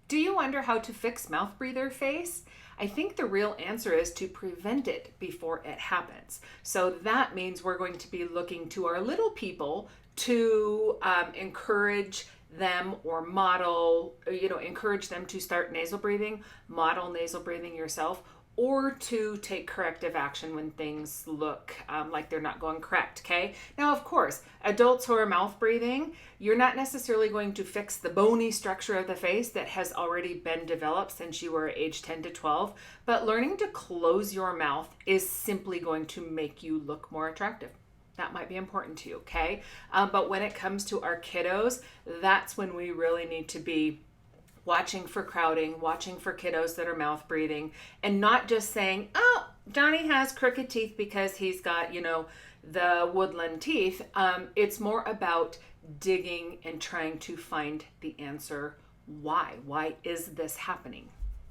Do you wonder how to fix mouth breather face? I think the real answer is to prevent it before it happens. So that means we're going to be looking to our little people to encourage them or model, encourage them to start nasal breathing, model nasal breathing yourself, or to take corrective action when things look like they're not going correct, okay? Now, of course, adults who are mouth breathing, you're not necessarily going to fix the bony structure of the face that has already been developed since you were age 10 to 12, but learning to close your mouth is simply going to make you look more attractive. That might be important to you, okay? But when it comes to our kiddos, that's when we really need to be watching for crowding, watching for kiddos that are mouth breathing, and not just saying, oh, Johnny has crooked teeth because he's got, the Woodland teeth. It's more about digging and trying to find the answer. Why? Why is this happening?